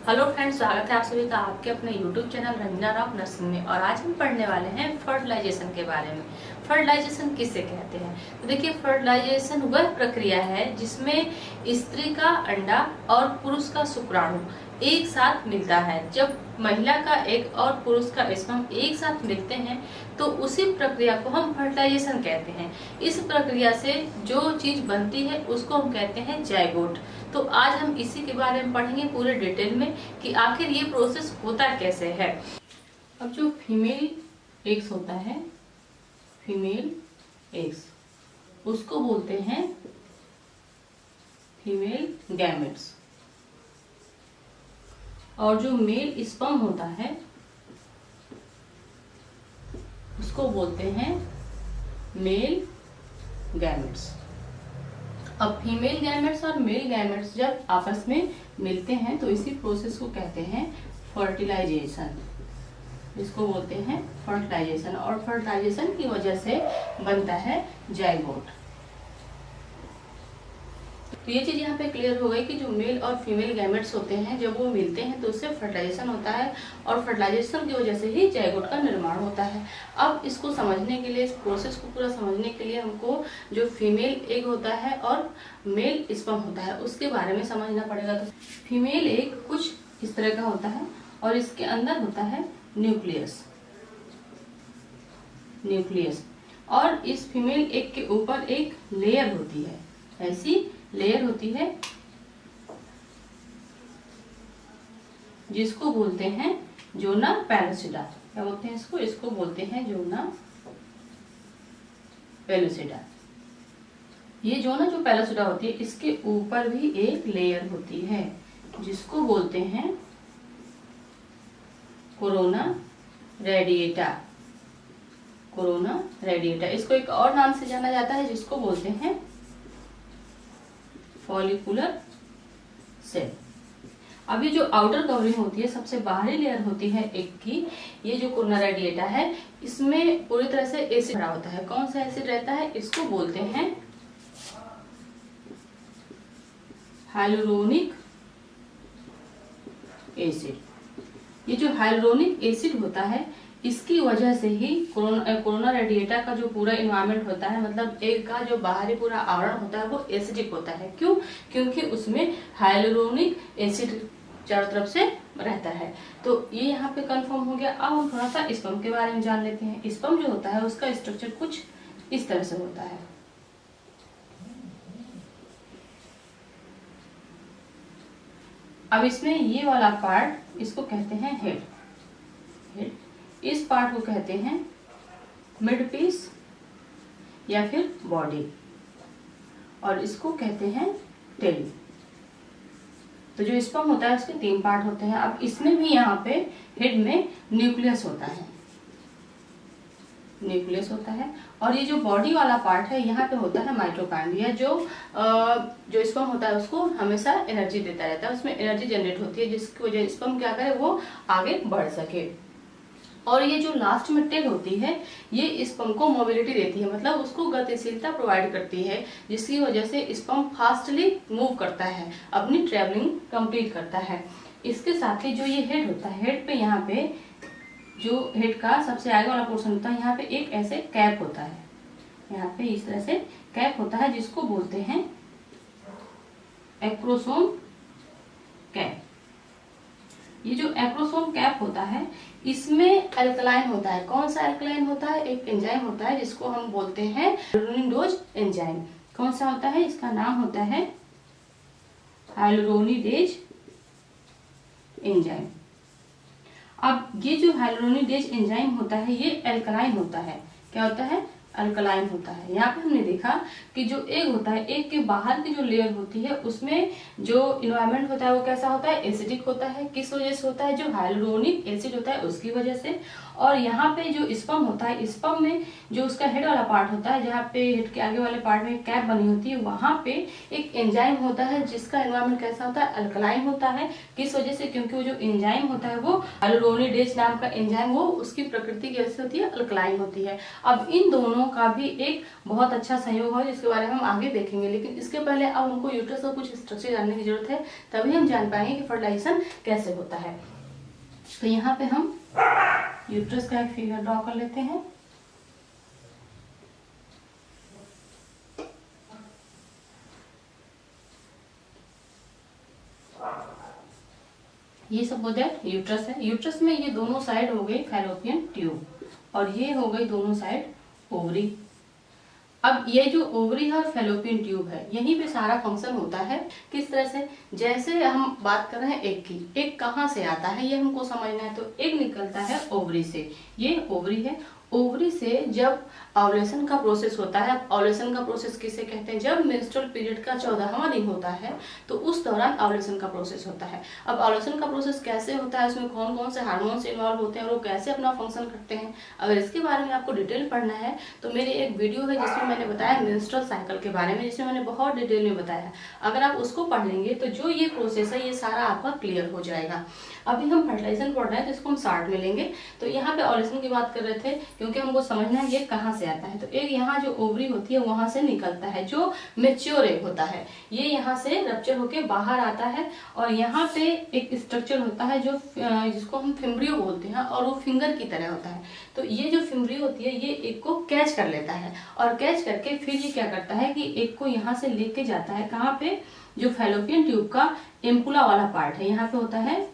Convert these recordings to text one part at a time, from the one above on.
Hello friends, स्वागत है आप सभी का आपके अपने YouTube channel Ranjana Rao nursing में। और आज हम पढ़ने वाले हैं फर्टिलाइजेशन के बारे में। फर्टिलाइजेशन किसे कहते हैं? तो देखिए, फर्टिलाइजेशन वह प्रक्रिया है जिसमें स्त्री का अंडा और पुरुष का शुक्राणु एक साथ मिलता है। जब महिला का एग और पुरुष का स्पर्म एक साथ मिलते हैं तो उसी प्रक्रिया को हम फर्टिलाइजेशन कहते हैं। इस प्रक्रिया से जो चीज बनती है उसको हम कहते हैं जाइगोट। तो आज हम इसी के बारे में पढ़ेंगे पूरे डिटेल में कि आखिर ये प्रोसेस होता कैसे है। अब जो फीमेल एग्स होता है, फीमेल एग्स, उसको बोलते हैं फीमेल गैमेट्स। और जो मेल स्पर्म होता है उसको बोलते हैं मेल गैमेट्स। अब फीमेल गैमेट्स और मेल गैमेट्स जब आपस में मिलते हैं तो इसी प्रोसेस को कहते हैं फर्टिलाइजेशन। इसको बोलते हैं फर्टिलाइजेशन। और फर्टिलाइजेशन की वजह से बनता है जाइगोट। तो ये चीज यहाँ पे क्लियर हो गई कि जो मेल और फीमेल गैमेट्स होते हैं जब वो मिलते हैं तो उससे फर्टिलाइजेशन होता है और फर्टिलाइजेशन की वजह से ही जाइगोट का निर्माण होता है। अब इसको समझने के लिए, इस प्रोसेस को पूरा समझने के लिए हमको जो फीमेल एग होता है और मेल स्पर्म होता है उसके बारे में समझना पड़ेगा। तो फीमेल एग कुछ इस तरह का होता है और इसके अंदर होता है न्यूक्लियस। और इस फीमेल एग के ऊपर एक लेयर होती है, ऐसी लेयर होती है जिसको बोलते हैं जोना पेलुसिडा। क्या बोलते हैं इसको? इसको बोलते हैं जोना पेलुसिडा। ये जोना जो पेलुसिडा होती है इसके ऊपर भी एक लेयर होती है जिसको बोलते हैं कोरोना रेडिएटा। Corona radiata. इसको एक और नाम से जाना जाता है जिसको बोलते हैं फॉलिकुलर सेल। अब ये जो आउटर कवरिंग होती है, सबसे बाहरी लेयर होती है एग की, ये जो कोरोना रेडिएटा है इसमें पूरी तरह से एसिड भरा होता है। कौन सा एसिड रहता है? इसको बोलते हैं हाइलुरोनिक एसिड। ये जो हाइलुरोनिक एसिड होता है इसकी वजह से ही कोरोना रेडिएटा का जो पूरा इन्वायरमेंट होता है, मतलब एग का जो बाहरी पूरा आवरण होता है वो एसिडिक होता है। क्यों? क्योंकि उसमें हाइलुरोनिक एसिड चारों तरफ से रहता है। तो ये यहाँ पे कंफर्म हो गया। अब हम थोड़ा सा स्पर्म के बारे में जान लेते हैं। स्पर्म जो होता है उसका स्ट्रक्चर कुछ इस तरह से होता है। अब इसमें ये वाला पार्ट, इसको कहते हैं हेड। इस पार्ट को कहते हैं मिड पीस या फिर बॉडी, और इसको कहते हैं टेल। तो जो स्पर्म होता है उसके 3 पार्ट होते हैं। अब इसमें भी यहाँ पे हेड में न्यूक्लियस होता है और ये जो बॉडी वाला पार्ट है यहाँ पे होता है माइटोकॉन्ड्रिया, जो स्पर्म होता है उसको हमेशा एनर्जी देता रहता है। उसमें एनर्जी जनरेट होती है जिसकी वजह स्पर्म क्या करे, वो आगे बढ़ सके। और ये जो लास्ट में टेल होती है ये स्पर्म को मोबिलिटी देती है, मतलब उसको गतिशीलता प्रोवाइड करती है जिसकी वजह से स्पर्म फास्टली मूव करता है, अपनी ट्रेवलिंग कंप्लीट करता है। इसके साथ ही जो ये हेड होता है, हेड पे यहाँ पे जो हेड का सबसे आगे वाला पोर्शन होता है यहाँ पे एक ऐसे कैप होता है। यहाँ पे इस तरह से कैप होता है जिसको बोलते हैं एक्रोसोम कैप। ये जो एक्रोसोम कैप होता है इसमें अल्कलाइन होता है। कौन सा अल्कलाइन होता है? एक एंजाइम होता है जिसको हम बोलते हैं हाइलुरोनिडेज एंजाइम। कौन सा होता है? इसका नाम होता है हाइलुरोनिडेज एंजाइम। अब ये जो हाइलुरोनिडेज एंजाइम होता है ये अल्कलाइन होता है। क्या होता है? अल्कलाइन होता है। यहाँ पे हमने देखा कि जो एग होता है, एग के बाहर की जो लेयर होती है उसमें जो इन्वायरमेंट होता है वो कैसा होता है? एसिडिक होता है। किस वजह से होता है? जो हाइलुरोनिक एसिड होता है उसकी वजह से। और यहाँ पे जो स्पर्म होता है, स्पर्म में जो उसका हेड वाला पार्ट होता है, जहाँ पे हेड के आगे वाले पार्ट में कैप बनी होती है, वहां पे एक एंजाइम होता है जिसका एनवायरमेंट कैसा होता है? अल्कलाइन होता है। किस वजह से? क्योंकि वो जो एंजाइम होता है वो हाइलुरोनिडेज नाम का एंजाइम, वो उसकी प्रकृति की वजह से होती है अल्कलाइन होती है। अब इन दोनों दोनों का भी एक बहुत अच्छा सहयोग है, जिसके बारे में हम आगे देखेंगे। लेकिन इसके पहले अब हमको यूट्रस का कुछ स्ट्रक्चर जानने की जरूरत है, तभी हम जान पाएंगे कि फर्टिलाइजेशन कैसे होता है। तो यहाँ पे हम यूट्रस का एक फिगर ड्रॉ कर लेते हैं। ये सब हो जाए यूट्रस है। यूट्रस में ये दोनों साइड हो गई फैलोपियन ट्यूब और ये हो गई दोनों साइड ओवरी। अब ये जो ओवरी है और फैलोपियन ट्यूब है, यहीं पे सारा फंक्शन होता है। किस तरह से, जैसे हम बात कर रहे हैं एग की, एग कहाँ से आता है ये हमको समझना है। तो एग निकलता है ओवरी से, ये ओवरी है। ओवरी से जब ओव्यूलेशन का प्रोसेस होता है, ओव्यूलेशन का प्रोसेस किसे कहते हैं, जब मेंस्ट्रुअल पीरियड का 14वां दिन होता है तो उस दौरान ओव्यूलेशन का प्रोसेस होता है। अब ओव्यूलेशन का प्रोसेस कैसे होता है, उसमें कौन कौन से हार्मोन्स इन्वॉल्व होते हैं और वो कैसे अपना फंक्शन करते हैं, अगर इसके बारे में आपको डिटेल पढ़ना है तो मेरी एक वीडियो है जिसमें मैंने बताया मेंस्ट्रुअल साइकिल के बारे में, जिसमें मैंने बहुत डिटेल में बताया। अगर आप उसको पढ़ लेंगे तो जो ये प्रोसेस है ये सारा आपका क्लियर हो जाएगा। अभी हम फर्टिलाइजेशन पढ़ रहे हैं तो इसको हम शार्ट में लेंगे। तो यहाँ पे ओव्यूलेशन की बात कर रहे थे क्योंकि हमको समझना है ये कहाँ से आता है। तो एक यहाँ जो ओवरी होती है वहां से निकलता है, जो मेच्योर एग होता है, ये यहाँ से रप्चर होके बाहर आता है और यहाँ पे एक स्ट्रक्चर होता है जो जिसको हम फिम्ब्रियो बोलते हैं और वो फिंगर की तरह होता है। तो ये जो फिम्ब्रियो होती है ये एग को कैच कर लेता है और कैच करके फिर ये क्या करता है कि एग को यहाँ से लेके जाता है कहाँ पे, जो फैलोपियन ट्यूब का एम्पुला वाला पार्ट है, यहाँ पे होता है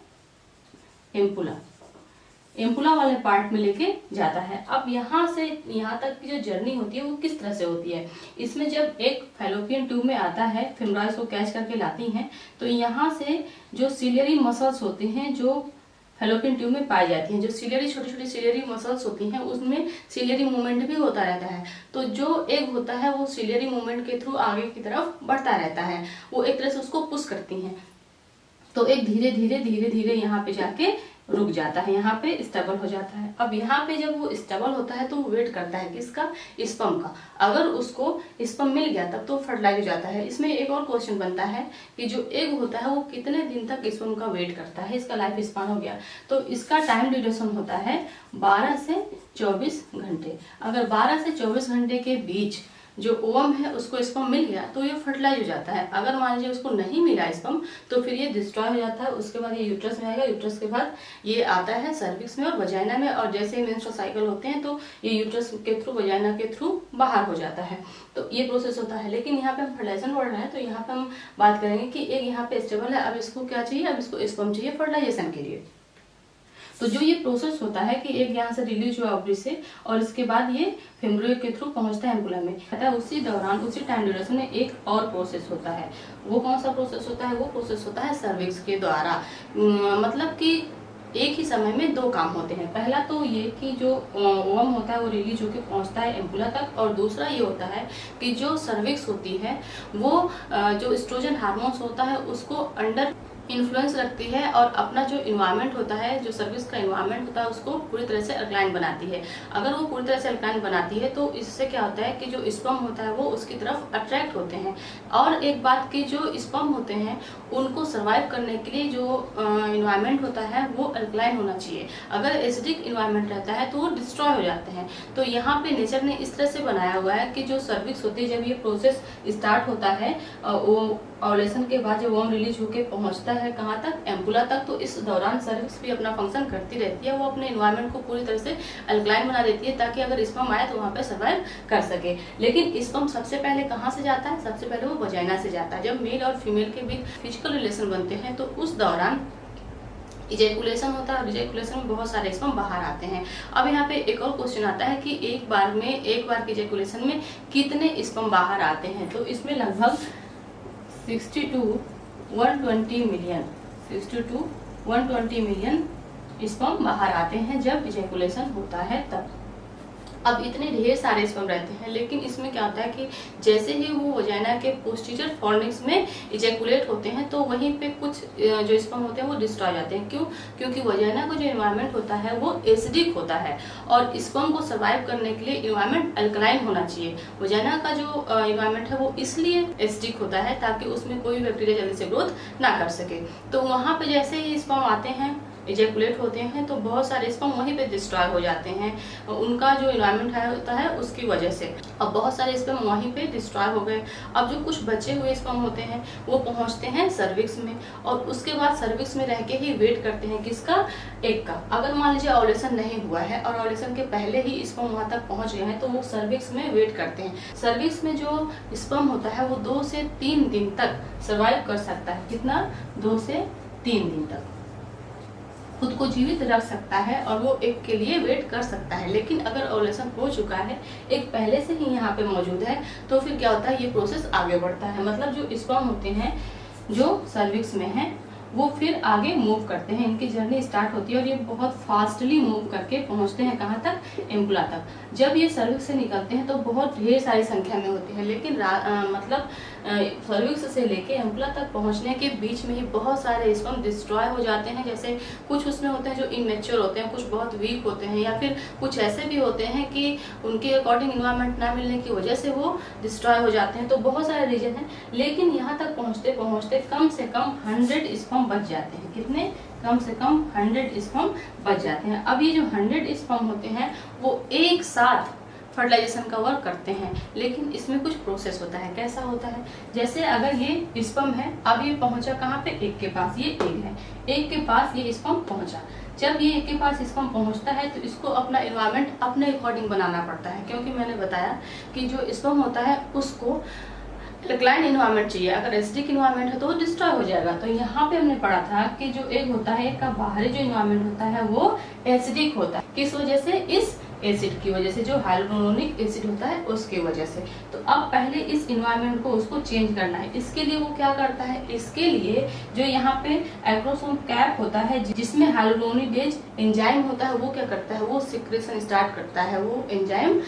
एम्पुला वाले पार्ट में लेके जाता है। अब यहाँ से यहाँ तक की जो जर्नी होती है वो किस तरह से होती है, इसमें जब एक फैलोपियन ट्यूब में आता है, फिम्ब्राइज को कैच करके लाती हैं, तो यहाँ से जो सिलियरी मसल्स होते हैं जो फैलोपियन ट्यूब में पाई जाती हैं, जो सिलियरी छोटी छोटी सिलियरी मसल्स होती हैं उसमें सिलियरी मूवमेंट भी होता रहता है। तो जो एग होता है वो सिलियरी मूवमेंट के थ्रू आगे की तरफ बढ़ता रहता है, वो एक तरह से उसको पुश करती हैं। तो एक धीरे धीरे धीरे धीरे यहाँ पे जाके रुक जाता है, यहाँ पे स्टेबल हो जाता है। अब यहाँ पे जब वो स्टेबल होता है तो वो वेट करता है किसका, स्पर्म का। अगर उसको स्पर्म मिल गया तब तो फर्टिलाइज हो जाता है। इसमें एक और क्वेश्चन बनता है कि जो एग होता है वो कितने दिन तक स्पर्म का वेट करता है, इसका लाइफ स्पान हो गया। तो इसका टाइम ड्यूरेशन होता है 12 से 24 घंटे। अगर 12 से 24 घंटे के बीच जो ओवम है उसको स्पर्म मिल गया तो ये फर्टिलाइज हो जाता है। अगर मान लीजिए उसको नहीं मिला स्पर्म तो फिर ये डिस्ट्रॉय हो जाता है। उसके बाद ये यूट्रस में आएगा, यूट्रस के बाद ये आता है सर्विक्स में और वजाइना में, और जैसे ही मेंस्ट्रुअल साइकिल होते हैं तो ये यूट्रस के थ्रू वजाइना के थ्रू बाहर हो जाता है। तो ये प्रोसेस होता है। लेकिन यहाँ पे हम फर्टिलाइजेशन पढ़ रहे हैं तो यहाँ पे हम बात करेंगे कि एक यहाँ पे स्टेबल है, अब इसको क्या चाहिए, अब इसको स्पर्म चाहिए फर्टिलाइजेशन के लिए। तो जो ये प्रोसेस होता है कि एक यहाँ से रिलीज हुआ ओवरी से और इसके बाद ये फिम्ब्रियो के थ्रू पहुंचता है एम्पुला में, पता है। उसी दौरान उसी टाइम ड्यूरेशन में एक और प्रोसेस होता है। वो कौन सा प्रोसेस होता है, वो प्रोसेस होता है सर्विक्स के द्वारा। मतलब कि एक ही समय में दो काम होते हैं। पहला तो ये कि जो ओवम होता है वो रिलीज होकर पहुंचता है एम्पुला तक, और दूसरा ये होता है कि जो सर्विक्स होती है वो जो एस्ट्रोजन हार्मोन्स होता है उसको अंडर इन्फ्लुएंस रखती है और अपना जो इन्वायरमेंट होता है, जो सर्विस का इन्वायरमेंट होता है उसको पूरी तरह से अल्कालाइन बनाती है। अगर वो पूरी तरह से अल्कालाइन बनाती है तो इससे क्या होता है कि जो स्पर्म होता है वो उसकी तरफ अट्रैक्ट होते हैं। और एक बात कि जो स्पर्म होते हैं उनको सर्वाइव करने के लिए जो इन्वायरमेंट होता है वो अल्कालाइन होना चाहिए। अगर एसिडिक इन्वायरमेंट रहता है तो वो डिस्ट्रॉय हो जाते हैं। तो यहाँ पे नेचर ने इस तरह से बनाया हुआ है कि जो सर्विक्स होती है, जब ये प्रोसेस स्टार्ट होता है वो ओव्यूलेशन के बाद जब ओवम रिलीज होकर पहुंचता है कहाँ तक, एम्पुला तक, तो इस दौरान सर्विक्स भी अपना फंक्शन करती रहती है। वो अपने इन्वायरमेंट को पूरी तरह से अल्कालाइन बना देती है ताकि अगर स्पर्म आए तो वहाँ पे सर्वाइव कर सके। लेकिन स्पर्म सबसे पहले कहाँ से जाता है, सबसे पहले वो वजाइना से जाता है। जब मेल और फीमेल के बीच फिजिकल रिलेशन बनते हैं तो उस दौरान इजैकुलेशन होता है और इजैकुलेशन में बहुत सारे स्पर्म बाहर आते हैं। अब यहाँ पे एक और क्वेश्चन आता है कि एक बार के इजैकुलेशन में कितने स्पर्म बाहर आते हैं। तो इसमें लगभग 60 to 120 मिलियन स्पर्म बाहर आते हैं जब इजैकुलेशन होता है तब। अब इतने ढेर सारे स्पर्म रहते हैं, लेकिन इसमें क्या होता है कि जैसे ही वो वजाइना के पोस्टीरियर फॉर्निक्स में इजैकुलेट होते हैं तो वहीं पे कुछ जो स्पर्म होते हैं वो डिस्ट्रॉय जाते हैं। क्यों? क्योंकि वजाइना का जो इन्वायरमेंट होता है वो एसिडिक होता है और स्पर्म को सर्वाइव करने के लिए इन्वायरमेंट अल्कलाइन होना चाहिए। वजाइना का जो इन्वायरमेंट है वो इसलिए एसिडिक होता है ताकि उसमें कोई बैक्टीरिया जल्दी से ग्रोथ ना कर सके। तो वहाँ पे जैसे ही स्पर्म आते हैं इजैकुलेट होते हैं तो बहुत सारे स्पर्म वहीं पे डिस्ट्रॉय हो जाते हैं, उनका जो इन्वायरमेंट है होता है उसकी वजह से। अब बहुत सारे स्पर्म वहीं पे डिस्ट्रॉय हो गए। अब जो कुछ बचे हुए स्पर्म होते हैं वो पहुंचते हैं सर्विक्स में, और उसके बाद सर्विक्स में रह के ही वेट करते हैं किसका, एग का। अगर मान लीजिए ओवुलेशन नहीं हुआ है और ओवुलेशन के पहले ही स्पर्म वहां तक पहुंच गए हैं तो वो सर्विक्स में वेट करते हैं। सर्विक्स में जो स्पर्म होता है वो 2 से 3 दिन तक सर्वाइव कर सकता है। कितना, 2 से 3 दिन तक खुद को जीवित रख सकता है और वो एक के लिए वेट कर सकता है। लेकिन अगर ओवुलेशन हो चुका है, एक पहले से ही यहाँ पे मौजूद है, तो फिर क्या होता है, ये प्रोसेस आगे बढ़ता है। मतलब जो स्पर्म होते हैं जो सर्विक्स में है वो फिर आगे मूव करते हैं, इनकी जर्नी स्टार्ट होती है और ये बहुत फास्टली मूव करके पहुंचते हैं कहाँ तक, एम्पुला तक। जब ये सर्विक्स से निकलते हैं तो बहुत ढेर सारी संख्या में होती है, लेकिन मतलब सर्विक्स से लेके एम्पुला तक पहुंचने के बीच में ही बहुत सारे स्पर्म डिस्ट्रॉय हो जाते हैं। जैसे कुछ उसमें होते हैं जो इमेच्योर होते हैं, कुछ बहुत वीक होते हैं, या फिर कुछ ऐसे भी होते हैं कि उनके अकॉर्डिंग इन्वायरमेंट ना मिलने की वजह से वो डिस्ट्रॉय हो जाते हैं। तो बहुत सारे रीजन हैं, लेकिन यहाँ तक पहुँचते पहुँचते कम से कम 100 स्पर्म बच जाते हैं। कितने, कम से कम 100 स्पर्म बच जाते हैं। अब ये जो 100 स्पर्म होते हैं वो एक साथ फर्टिलाइजेशन का वर्क करते हैं, लेकिन इसमें कुछ प्रोसेस होता है। कैसा होता है, जैसे अगर ये स्पर्म है, अब ये पहुंचा कहाँ पे, एग के पास, ये एग है, एग के पास ये स्पर्म पहुंचा। जब ये एग के पास स्पर्म पहुंचता है तो इसको अपना एनवायरनमेंट अपने अकॉर्डिंग बनाना पड़ता है, क्योंकि मैंने बताया कि जो स्पर्म होता है उसको अल्कलाइन इन्वायरमेंट चाहिए। अगर एसिडिक इन्वायरमेंट है तो वो डिस्ट्रॉय हो जाएगा। तो यहाँ पे हमने पढ़ा था कि जो एग होता है, एग का बाहरी जो इन्वायरमेंट होता है वो एसिडिक होता है। किस वजह से, इस एसिड की वजह से, जो हाइलुरोनिक एसिड होता है उसकी वजह से। तो अब पहले इस इन्वायरमेंट को उसको चेंज करना है। इसके लिए वो क्या करता है, इसके लिए जो यहाँ पे एक्रोसोम कैप होता है जिसमें हाइलुरोनिडेज एंजाइम होता है, वो क्या करता है, वो सिक्रेशन स्टार्ट करता है, वो एंजाइम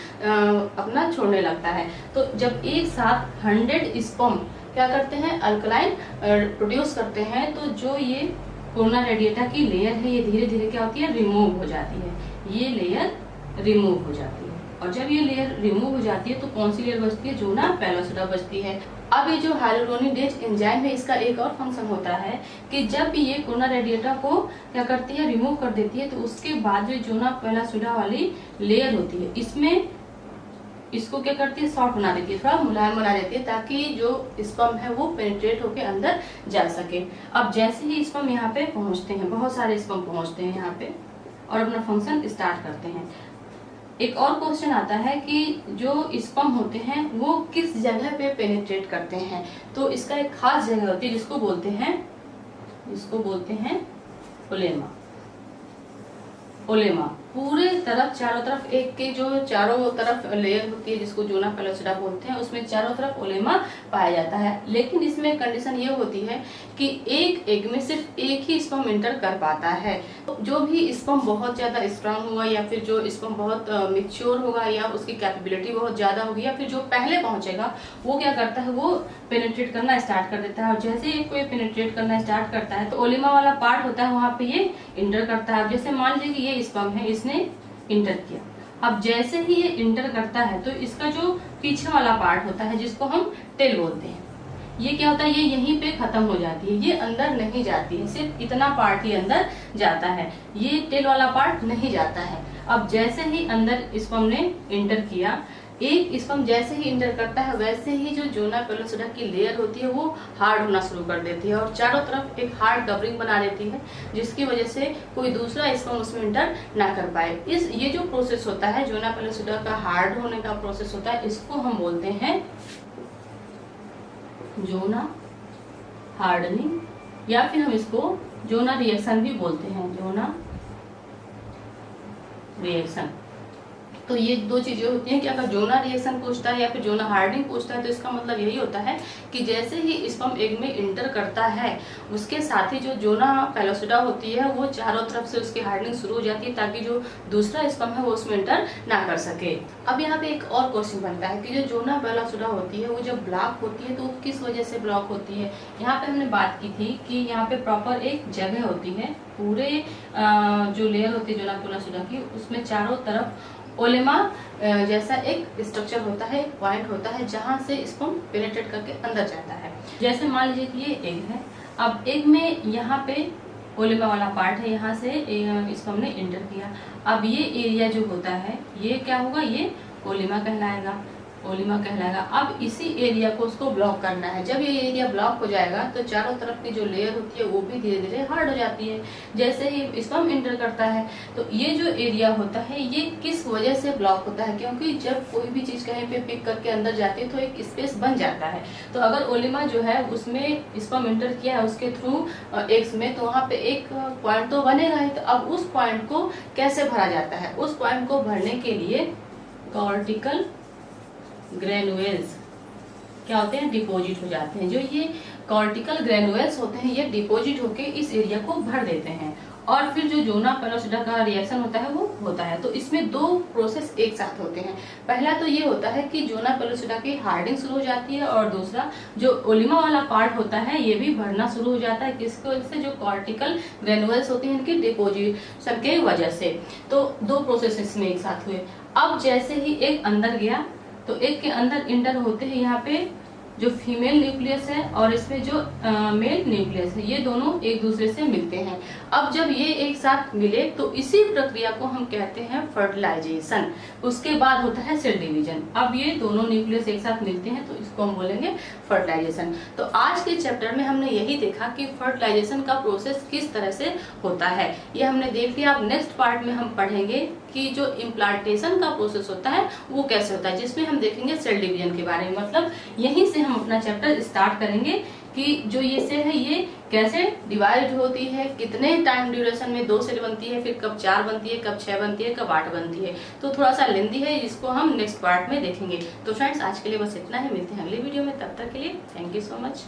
अपना छोड़ने लगता है। तो जब एक साथ 100 स्पर्म क्या करते हैं, अल्कलाइन प्रोड्यूस करते हैं, तो जो ये कोरोना रेडिएटा की लेयर है ये धीरे धीरे क्या होती है, रिमूव हो जाती है। ये लेयर रिमूव हो जाती है, और जब ये लेयर रिमूव हो जाती है तो कौन सी लेयर बचती है, जोना पेलोसिडा बचती है। अब ये जो हाइलुरोनिडेज एंजाइम है इसका एक और फंक्शन होता है कि जब ये कोरोना रेडिएटा को क्या करती है, रिमूव कर देती है, तो उसके बाद जो जोना पेलोसिडा वाली लेयर होती है इसमें इसको क्या करती है, सॉफ्ट बना देती है, थोड़ा मुलायम बना देती है, ताकि जो स्पर्म है वो पेनिट्रेट होके अंदर जा सके। अब जैसे ही स्पर्म यहाँ पे पहुंचते हैं, बहुत सारे स्पर्म पहुंचते हैं यहाँ पे और अपना फंक्शन स्टार्ट करते हैं। एक और क्वेश्चन आता है कि जो स्पर्म होते हैं वो किस जगह पे पेनिट्रेट करते हैं। तो इसका एक खास जगह होती है जिसको बोलते हैं ओलेमा। ओलेमा पूरे तरफ, चारों तरफ, एक के जो चारों तरफ लेयर होती है जिसको जोना पेलोसिडा बोलते हैं, उसमें चारों तरफ ओलेमा पाया जाता है। लेकिन इसमें कंडीशन ये होती है कि एक एग में सिर्फ एक ही स्पर्म एंटर कर पाता है। तो जो भी स्पर्म बहुत ज्यादा स्ट्रांग होगा, या फिर जो स्पर्म बहुत मैच्योर होगा, या उसकी कैपेबिलिटी बहुत ज्यादा होगी, या फिर जो पहले पहुंचेगा वो क्या करता है, वो पेनिट्रेट करना स्टार्ट कर देता है। और जैसे ही कोई पेनिट्रेट करना स्टार्ट करता है तो ओलेमा वाला पार्ट होता है वहां पे ये इंटर करता है। अब जैसे मान लीजिए कि ये स्पर्म है, इसने इंटर किया। अब जैसे ही ये इंटर करता है तो इसका जो पीछे वाला पार्ट होता है जिसको हम टेल बोलते हैं, ये क्या होता है, ये यहीं पे खत्म हो जाती है, ये अंदर नहीं जाती है, सिर्फ इतना पार्ट ही अंदर जाता है, ये टेल वाला पार्ट नहीं जाता है। अब जैसे ही अंदर स्पर्म ने इंटर किया, एक स्पर्म जैसे ही इंटर करता है वैसे ही जो जोना पेलोसिडा की लेयर होती है वो हार्ड होना शुरू कर देती है और चारों तरफ एक हार्ड कवरिंग बना देती है, जिसकी वजह से कोई दूसरा स्पर्म उसमें इंटर ना कर पाए। ये जो प्रोसेस होता है जोना पेलोसिडा का हार्ड होने का प्रोसेस होता है, इसको हम बोलते हैं जोना हार्डनिंग, या फिर हम इसको जोना रिएक्शन भी बोलते हैं, जोना रिएक्शन। तो ये दो चीजें होती हैं कि अगर जोना रिएक्शन पूछता है या फिर जोना हार्डनिंग पूछता है तो इसका मतलब यही होता है कि जैसे ही स्पर्म एग में इंटर करता है उसके साथ ही जो जोना पेलोसिडा होती है वो चारों तरफ से उसकी हार्डनिंग शुरू हो जाती है, ताकि जो दूसरा स्पर्म है वो उसमें इंटर ना कर सके। अब यहाँ पे एक और क्वेश्चन बनता है कि जो जोना पेलोसिडा होती है वो जब ब्लॉक होती है तो किस वजह से ब्लॉक होती है। यहाँ पे हमने बात की थी कि यहाँ पे प्रॉपर एक जगह होती है, पूरे जो लेयर होती है जोना पेलोसिडा की, उसमें चारों तरफ ओलेमा जैसा एक स्ट्रक्चर होता है, एक पॉइंट होता है जहां से स्पर्म पेनिट्रेट करके अंदर जाता है। जैसे मान लीजिए कि ये एग है, अब एग में यहाँ पे कोलिमा वाला पार्ट है, यहाँ से इसको हमने इंटर किया। अब ये एरिया जो होता है ये क्या होगा, ये कोलिमा कहलाएगा, कोलिमा कहलाएगा। अब इसी एरिया को उसको ब्लॉक करना है। जब ये एरिया ब्लॉक हो जाएगा तो चारों तरफ की जो लेयर होती है वो भी धीरे धीरे हार्ड हो जाती है जैसे ही इसको हम इंटर करता है। तो ये जो एरिया होता है ये किस वजह से ब्लॉक होता है, क्योंकि जब कोई भी चीज कहीं पे पिक करके अंदर जाती है तो एक स्पेस बन जाता है। तो अगर कोलिमा जो है उसमें इसको हम इंटर किया है उसके थ्रू एक्स में, तो वहाँ पे एक पॉइंट तो बनेगा ही। तो अब उस पॉइंट को कैसे भरा जाता है, उस पॉइंट को भरने के लिए कॉर्टिकल ग्रेनुएल्स क्या होते हैं, डिपॉजिट हो जाते हैं। जो ये कॉर्टिकल ग्रेनुएल्स होते हैं ये डिपॉजिट होके इस एरिया को भर देते हैं और फिर जो जोना पेलोसिडा का रिएक्शन होता है वो होता है। तो इसमें दो प्रोसेस एक साथ होते हैं। पहला तो ये होता है कि जोना पेलोसिडा की हार्डिंग शुरू हो जाती है और दूसरा जो कोलिमा वाला पार्ट होता है ये भी भरना शुरू हो जाता है। किसकी वजह से, जो कॉर्टिकल ग्रेनुएल्स होते हैं इनकी डिपोजिशन के वजह से। तो दो प्रोसेस इसमें एक साथ हुए। अब जैसे ही एक अंदर गया तो एक के अंदर इंटर होते हैं यहाँ पे जो फीमेल न्यूक्लियस है और इसमें जो मेल न्यूक्लियस है, ये दोनों एक दूसरे से मिलते हैं। अब जब ये एक साथ मिले तो इसी प्रक्रिया को हम कहते हैं फर्टिलाइजेशन। उसके बाद होता है सेल डिवीजन। अब ये दोनों न्यूक्लियस एक साथ मिलते हैं तो इसको हम बोलेंगे फर्टिलाइजेशन। तो आज के चैप्टर में हमने यही देखा कि फर्टिलाइजेशन का प्रोसेस किस तरह से होता है, ये हमने देख लिया। अब नेक्स्ट पार्ट में हम पढ़ेंगे कि जो इम्प्लांटेशन का प्रोसेस होता है वो कैसे होता है, जिसमें हम देखेंगे सेल डिवीजन के बारे में। मतलब यहीं से हम अपना चैप्टर स्टार्ट करेंगे कि जो ये सेल है ये कैसे डिवाइड होती है, कितने टाइम ड्यूरेशन में 2 सेल बनती है, फिर कब 4 बनती है, कब 6 बनती है, कब 8 बनती है। तो थोड़ा सा लेंदी है, इसको हम नेक्स्ट पार्ट में देखेंगे। तो फ्रेंड्स आज के लिए बस इतना ही, मिलते हैं अगले वीडियो में। तब तक के लिए थैंक यू सो मच।